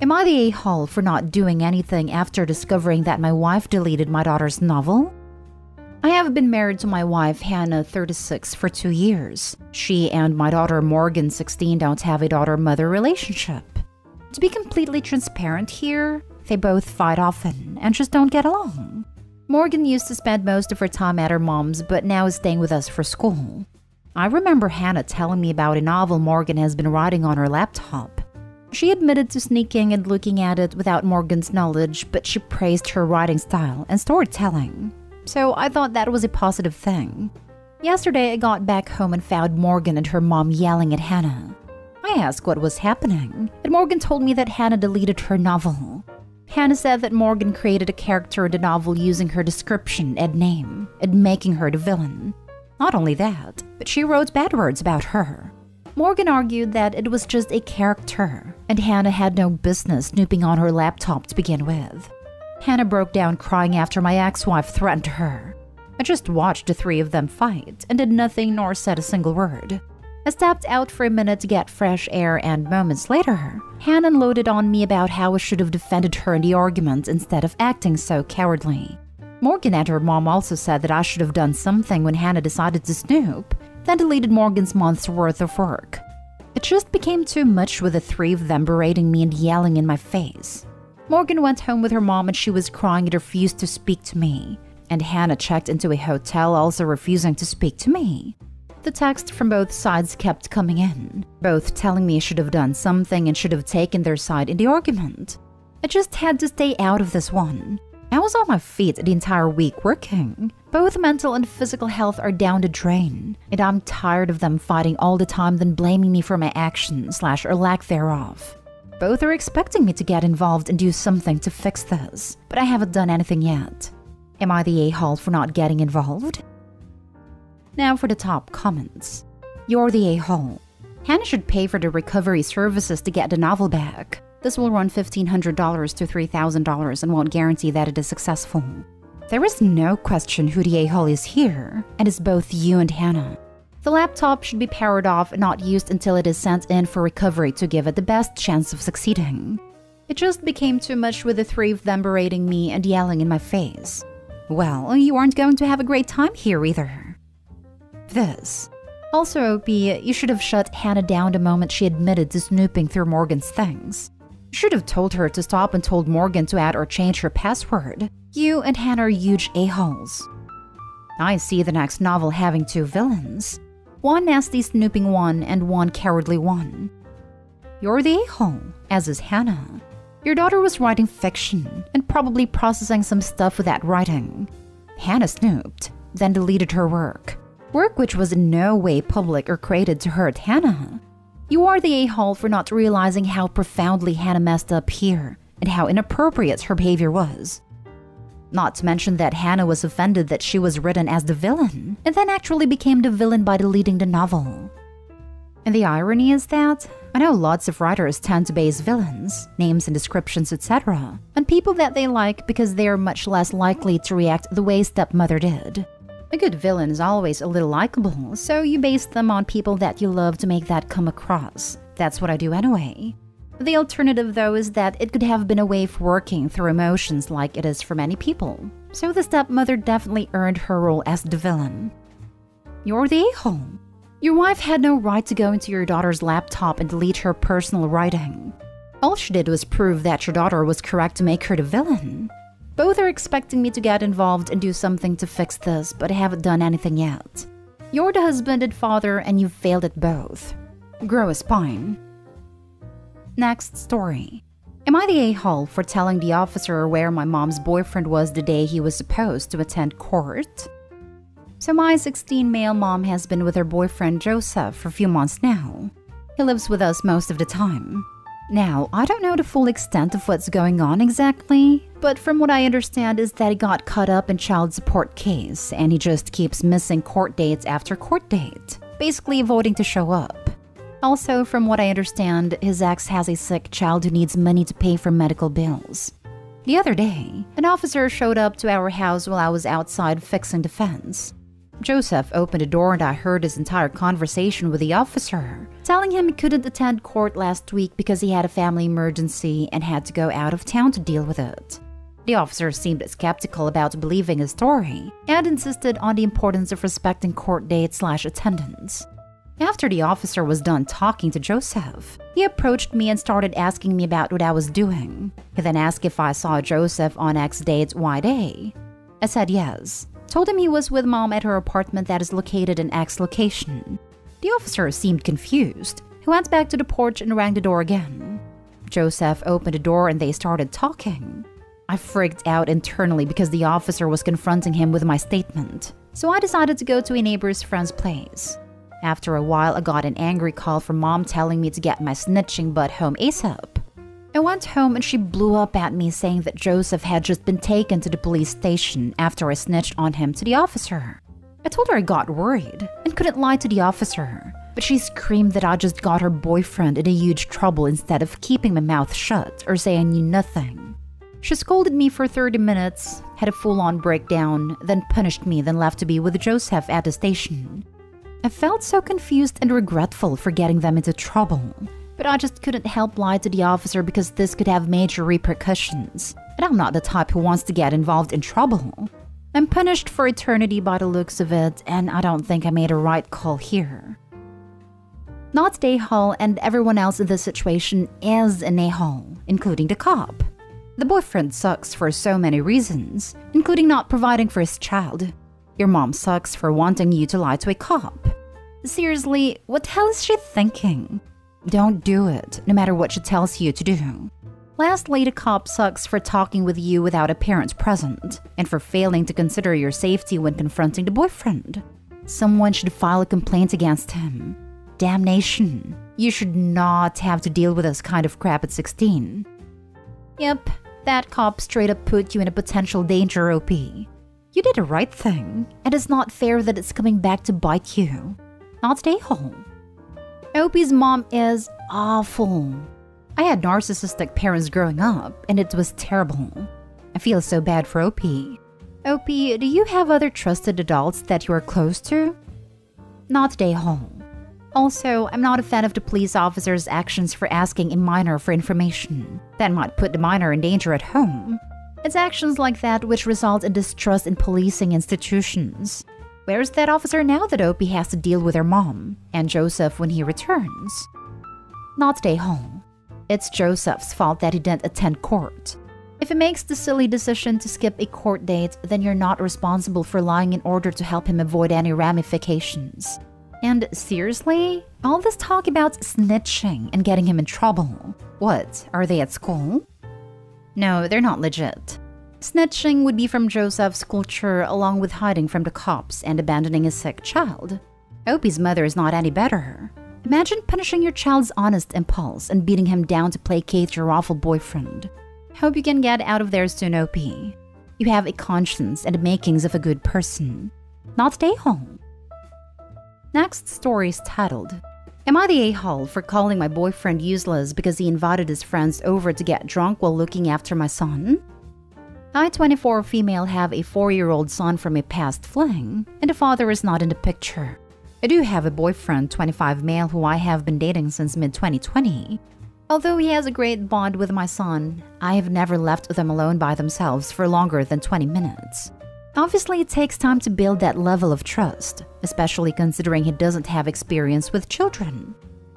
Am I the a-hole for not doing anything after discovering that my wife deleted my daughter's novel? I have been married to my wife, Hannah, 36, for 2 years. She and my daughter, Morgan, 16, don't have a daughter-mother relationship. To be completely transparent here, they both fight often and just don't get along. Morgan used to spend most of her time at her mom's, but now is staying with us for school. I remember Hannah telling me about a novel Morgan has been writing on her laptop. She admitted to sneaking and looking at it without Morgan's knowledge, but she praised her writing style and storytelling. So I thought that was a positive thing. Yesterday, I got back home and found Morgan and her mom yelling at Hannah. I asked what was happening, and Morgan told me that Hannah deleted her novel. Hannah said that Morgan created a character in the novel using her description and name, and making her the villain. Not only that, but she wrote bad words about her. Morgan argued that it was just a character, and Hannah had no business snooping on her laptop to begin with. Hannah broke down crying after my ex-wife threatened her. I just watched the three of them fight and did nothing nor said a single word. I stepped out for a minute to get fresh air, and moments later, Hannah unloaded on me about how I should have defended her in the argument instead of acting so cowardly. Morgan and her mom also said that I should have done something when Hannah decided to snoop, then deleted Morgan's month's worth of work. It just became too much with the three of them berating me and yelling in my face. Morgan went home with her mom and she was crying and refused to speak to me. And Hannah checked into a hotel also refusing to speak to me. The texts from both sides kept coming in, both telling me I should have done something and should have taken their side in the argument. I just had to stay out of this one. I was on my feet the entire week working. Both mental and physical health are down the drain, and I'm tired of them fighting all the time then blaming me for my actions / or lack thereof. Both are expecting me to get involved and do something to fix this, but I haven't done anything yet. Am I the a-hole for not getting involved? Now for the top comments. You're the a-hole. Hannah should pay for the recovery services to get the novel back. This will run $1,500 to $3,000 and won't guarantee that it is successful. There is no question who the a-hole is here, and it's both you and Hannah. The laptop should be powered off and not used until it is sent in for recovery to give it the best chance of succeeding. It just became too much with the three of them berating me and yelling in my face. Well, you aren't going to have a great time here either. This. Also, OP, you should have shut Hannah down the moment she admitted to snooping through Morgan's things. You should have told her to stop and told Morgan to add or change her password. You and Hannah are huge a-holes. I see the next novel having 2 villains. One nasty snooping one and one cowardly one. You're the a-hole, as is Hannah. Your daughter was writing fiction and probably processing some stuff with that writing. Hannah snooped, then deleted her work. Work which was in no way public or created to hurt Hannah. You are the a-hole for not realizing how profoundly Hannah messed up here and how inappropriate her behavior was. Not to mention that Hannah was offended that she was written as the villain and then actually became the villain by deleting the novel. And the irony is that I know lots of writers tend to base villains, names and descriptions, etc., on people that they like because they are much less likely to react the way Stepmother did. A good villain is always a little likable, so you base them on people that you love to make that come across. That's what I do anyway. The alternative, though, is that it could have been a way of working through emotions like it is for many people. So the stepmother definitely earned her role as the villain. You're the a-hole. Your wife had no right to go into your daughter's laptop and delete her personal writing. All she did was prove that your daughter was correct to make her the villain. Both are expecting me to get involved and do something to fix this, but I haven't done anything yet. You're the husband and father, and you've failed at both. Grow a spine. Next story. Am I the a-hole for telling the officer where my mom's boyfriend was the day he was supposed to attend court? So my 16 male mom has been with her boyfriend Joseph for a few months now. He lives with us most of the time. Now, I don't know the full extent of what's going on exactly, but from what I understand is that he got caught up in child support case and he just keeps missing court dates after court date, basically avoiding to show up. Also, from what I understand, his ex has a sick child who needs money to pay for medical bills. The other day, an officer showed up to our house while I was outside fixing the fence. Joseph opened the door and I heard his entire conversation with the officer, telling him he couldn't attend court last week because he had a family emergency and had to go out of town to deal with it. The officer seemed skeptical about believing his story and insisted on the importance of respecting court dates/attendance. After the officer was done talking to Joseph, he approached me and started asking me about what I was doing. He then asked if I saw Joseph on X date Y day. I said yes. Told him he was with Mom at her apartment that is located in X location. The officer seemed confused. He went back to the porch and rang the door again. Joseph opened the door and they started talking. I freaked out internally because the officer was confronting him with my statement, so I decided to go to a neighbor's friend's place. After a while, I got an angry call from Mom telling me to get my snitching butt home ASAP. I went home and she blew up at me saying that Joseph had just been taken to the police station after I snitched on him to the officer. I told her I got worried and couldn't lie to the officer, but she screamed that I just got her boyfriend in a huge trouble instead of keeping my mouth shut or say I knew nothing. She scolded me for 30 minutes, had a full-on breakdown, then punished me, then left to be with Joseph at the station. I felt so confused and regretful for getting them into trouble. But I just couldn't help lie to the officer because this could have major repercussions. And I'm not the type who wants to get involved in trouble. I'm punished for eternity by the looks of it, and I don't think I made a right call here. Not the a-hole, and everyone else in this situation is an a-hole, including the cop. The boyfriend sucks for so many reasons, including not providing for his child. Your mom sucks for wanting you to lie to a cop. Seriously, what the hell is she thinking? Don't do it, no matter what she tells you to do. Lastly, the cop sucks for talking with you without a parent present, and for failing to consider your safety when confronting the boyfriend. Someone should file a complaint against him. Damnation. You should not have to deal with this kind of crap at 16. Yep, that cop straight up put you in a potential danger, OP. You did the right thing, and it's not fair that it's coming back to bite you. Not stay home. OP's mom is awful. I had narcissistic parents growing up, and it was terrible. I feel so bad for OP. OP, do you have other trusted adults that you are close to? Not stay home. Also, I'm not a fan of the police officer's actions for asking a minor for information. That might put the minor in danger at home. It's actions like that which result in distrust in policing institutions. Where's that officer now that Opie has to deal with her mom and Joseph when he returns? Not stay home. It's Joseph's fault that he didn't attend court. If he makes the silly decision to skip a court date, then you're not responsible for lying in order to help him avoid any ramifications. And seriously? All this talk about snitching and getting him in trouble. What, are they at school? No, they're not legit. Snitching would be from Joseph's culture along with hiding from the cops and abandoning a sick child. Opie's mother is not any better. Imagine punishing your child's honest impulse and beating him down to placate your awful boyfriend. Hope you can get out of there soon, Opie. You have a conscience and the makings of a good person. Not stay home. Next story is titled, Am I the a-hole for calling my boyfriend useless because he invited his friends over to get drunk while looking after my son? I, 24 female, have a 4-year-old son from a past fling, and the father is not in the picture. I do have a boyfriend, 25 male, who I have been dating since mid-2020. Although he has a great bond with my son, I have never left them alone by themselves for longer than 20 minutes. Obviously, it takes time to build that level of trust, especially considering he doesn't have experience with children.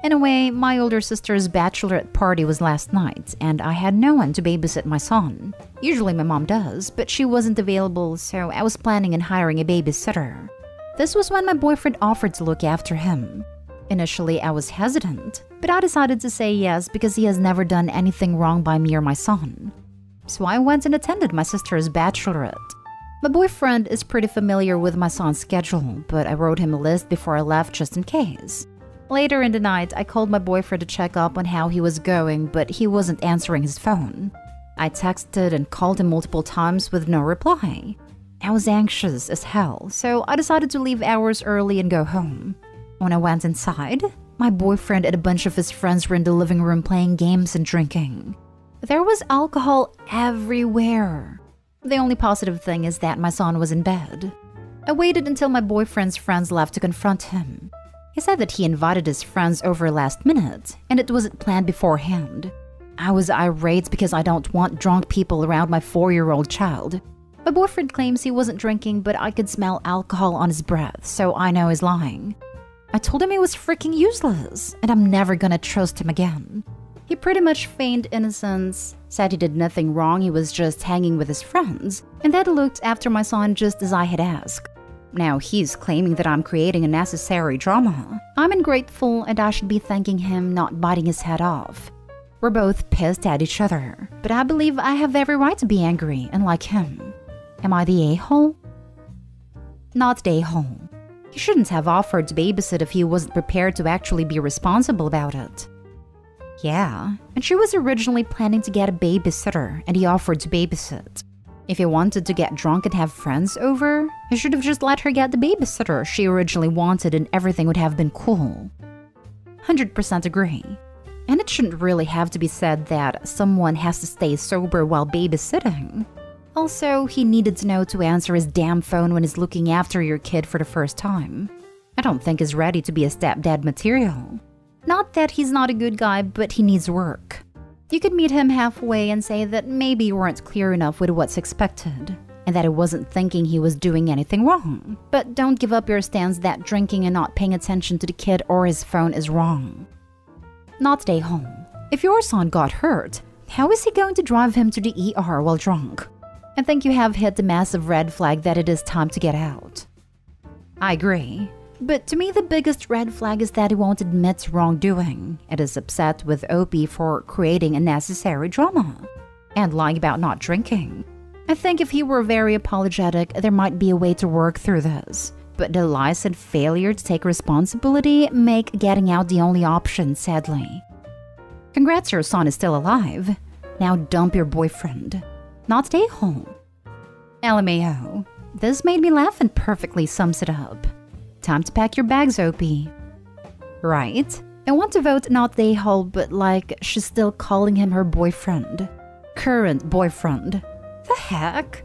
Anyway, my older sister's bachelorette party was last night, and I had no one to babysit my son. Usually my mom does, but she wasn't available, so I was planning on hiring a babysitter. This was when my boyfriend offered to look after him. Initially, I was hesitant, but I decided to say yes because he has never done anything wrong by me or my son. So I went and attended my sister's bachelorette. My boyfriend is pretty familiar with my son's schedule, but I wrote him a list before I left just in case. Later in the night, I called my boyfriend to check up on how he was going, but he wasn't answering his phone. I texted and called him multiple times with no reply. I was anxious as hell, so I decided to leave hours early and go home. When I went inside, my boyfriend and a bunch of his friends were in the living room playing games and drinking. There was alcohol everywhere. The only positive thing is that my son was in bed. I waited until my boyfriend's friends left to confront him. He said that he invited his friends over last minute, and it wasn't planned beforehand. I was irate because I don't want drunk people around my 4-year-old child. My boyfriend claims he wasn't drinking, but I could smell alcohol on his breath, so I know he's lying. I told him he was freaking useless, and I'm never gonna trust him again. He pretty much feigned innocence, said he did nothing wrong, he was just hanging with his friends, and that looked after my son just as I had asked. Now he's claiming that I'm creating unnecessary drama. I'm ungrateful and I should be thanking him, not biting his head off. We're both pissed at each other, but I believe I have every right to be angry and like him. Am I the a-hole? Not the a-hole. He shouldn't have offered to babysit if he wasn't prepared to actually be responsible about it. Yeah, and she was originally planning to get a babysitter and he offered to babysit. If he wanted to get drunk and have friends over, he should have just let her get the babysitter she originally wanted and everything would have been cool. 100% agree. And it shouldn't really have to be said that someone has to stay sober while babysitting. Also, he needed to know to answer his damn phone when he's looking after your kid for the first time. I don't think he's ready to be a stepdad material. Not that he's not a good guy, but he needs work. You could meet him halfway and say that maybe you weren't clear enough with what's expected, and that he wasn't thinking he was doing anything wrong. But don't give up your stance that drinking and not paying attention to the kid or his phone is wrong. Not stay home. If your son got hurt, how is he going to drive him to the ER while drunk? I think you have hit the massive red flag that it is time to get out. I agree. But to me, the biggest red flag is that he won't admit wrongdoing and is upset with Opie for creating unnecessary drama and lying about not drinking. I think if he were very apologetic, there might be a way to work through this. But the lies and failure to take responsibility make getting out the only option, sadly. Congrats, your son is still alive. Now dump your boyfriend. Not stay home. LMAO. This made me laugh and perfectly sums it up. Time to pack your bags, Opie. Right? I want to vote not the a-hole, but like she's still calling him her boyfriend. Current boyfriend. The heck?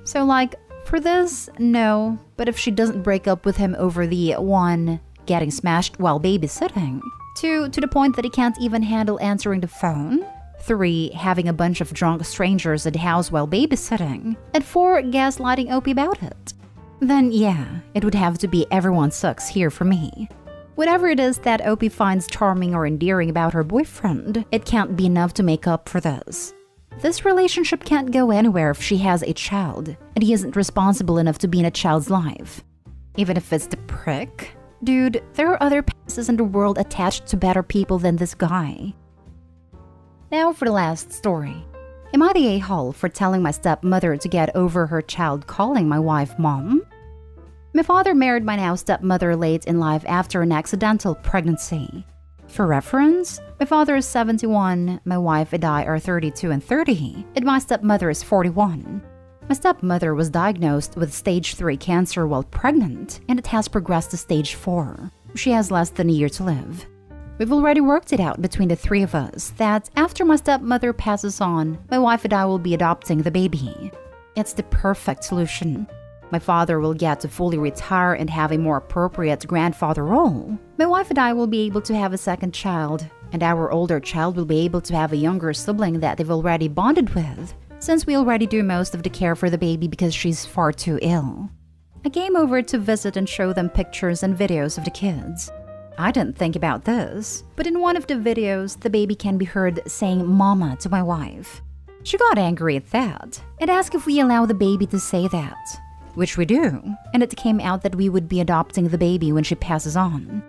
So like, for this, no. But if she doesn't break up with him over the 1. Getting smashed while babysitting. 2. To the point that he can't even handle answering the phone. 3. Having a bunch of drunk strangers at the house while babysitting. And 4. Gaslighting Opie about it. Then yeah, it would have to be everyone sucks here for me. Whatever it is that Opie finds charming or endearing about her boyfriend, it can't be enough to make up for this. This relationship can't go anywhere if she has a child, and he isn't responsible enough to be in a child's life. Even if it's the prick. Dude, there are other passes in the world attached to better people than this guy. Now for the last story. Am I the a-hole for telling my stepmother to get over her child calling my wife mom? My father married my now stepmother late in life after an accidental pregnancy. For reference, my father is 71, my wife and I are 32 and 30, and my stepmother is 41. My stepmother was diagnosed with stage 3 cancer while pregnant, and it has progressed to stage 4. She has less than a year to live. We've already worked it out between the 3 of us that after my stepmother passes on, my wife and I will be adopting the baby. It's the perfect solution. My father will get to fully retire and have a more appropriate grandfather role. My wife and I will be able to have a second child, and our older child will be able to have a younger sibling that they've already bonded with, since we already do most of the care for the baby because she's far too ill. I came over to visit and show them pictures and videos of the kids. I didn't think about this, but in one of the videos, the baby can be heard saying mama to my wife. She got angry at that and asked if we allow the baby to say that, which we do, and it came out that we would be adopting the baby when she passes on.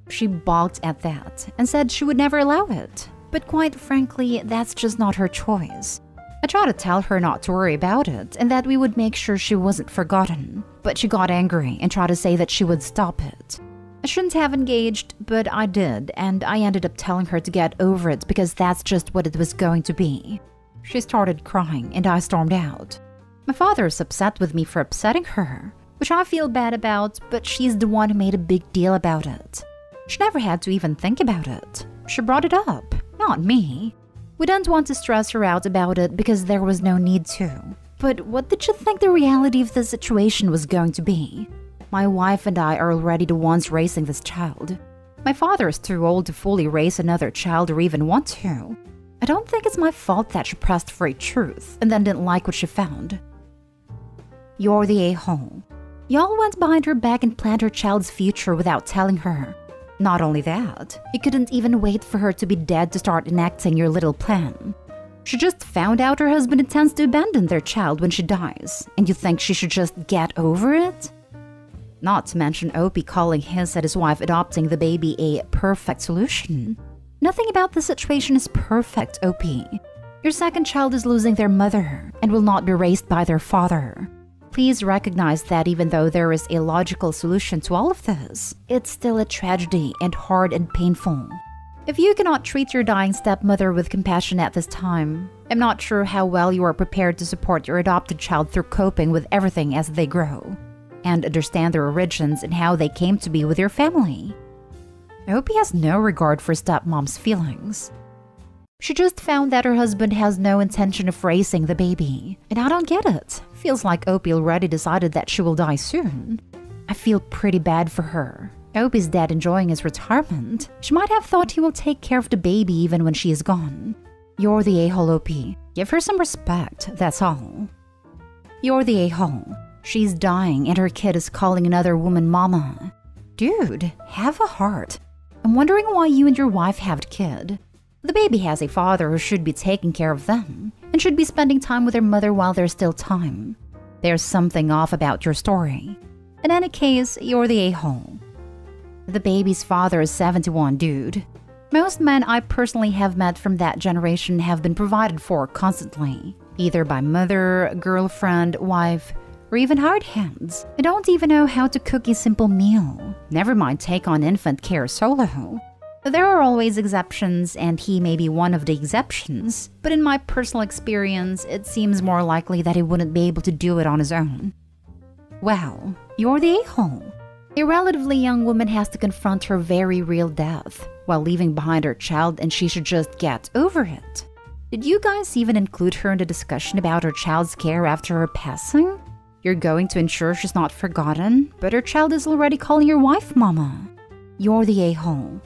She balked at that and said she would never allow it, but quite frankly, that's just not her choice. I tried to tell her not to worry about it and that we would make sure she wasn't forgotten, but she got angry and tried to say that she would stop it. I shouldn't have engaged, but I did, and I ended up telling her to get over it because that's just what it was going to be. She started crying and I stormed out. My father is upset with me for upsetting her, which I feel bad about, but she's the one who made a big deal about it. She never had to even think about it. She brought it up, not me. We didn't want to stress her out about it because there was no need to. But what did you think the reality of the situation was going to be? My wife and I are already the ones raising this child. My father is too old to fully raise another child or even want to. I don't think it's my fault that she pressed for a truth and then didn't like what she found. You're the a-hole. Y'all went behind her back and planned her child's future without telling her. Not only that, you couldn't even wait for her to be dead to start enacting your little plan. She just found out her husband intends to abandon their child when she dies, and you think she should just get over it? Not to mention Opie calling his and his wife adopting the baby a perfect solution. Nothing about the situation is perfect, Opie. Your second child is losing their mother and will not be raised by their father. Please recognize that even though there is a logical solution to all of this, it's still a tragedy and hard and painful. If you cannot treat your dying stepmother with compassion at this time, I'm not sure how well you are prepared to support your adopted child through coping with everything as they grow, and understand their origins and how they came to be with your family. Opie has no regard for stepmom's feelings. She just found that her husband has no intention of raising the baby, and I don't get it. Feels like Opie already decided that she will die soon. I feel pretty bad for her. Opie's dead enjoying his retirement. She might have thought he will take care of the baby even when she is gone. You're the a-hole, Opie. Give her some respect, that's all. You're the a-hole. She's dying and her kid is calling another woman mama. Dude, have a heart. I'm wondering why you and your wife have a kid. The baby has a father who should be taking care of them and should be spending time with their mother while there's still time. There's something off about your story. In any case, you're the a-hole. The baby's father is 71, dude. Most men I personally have met from that generation have been provided for constantly, either by mother, girlfriend, wife, or even hard hands. I don't even know how to cook a simple meal. Never mind take on infant care solo. There are always exceptions, and he may be one of the exceptions, but in my personal experience, it seems more likely that he wouldn't be able to do it on his own. Wow, you're the a-hole. A relatively young woman has to confront her very real death while leaving behind her child, and she should just get over it. Did you guys even include her in the discussion about her child's care after her passing? You're going to ensure she's not forgotten, but her child is already calling your wife mama. You're the a-hole.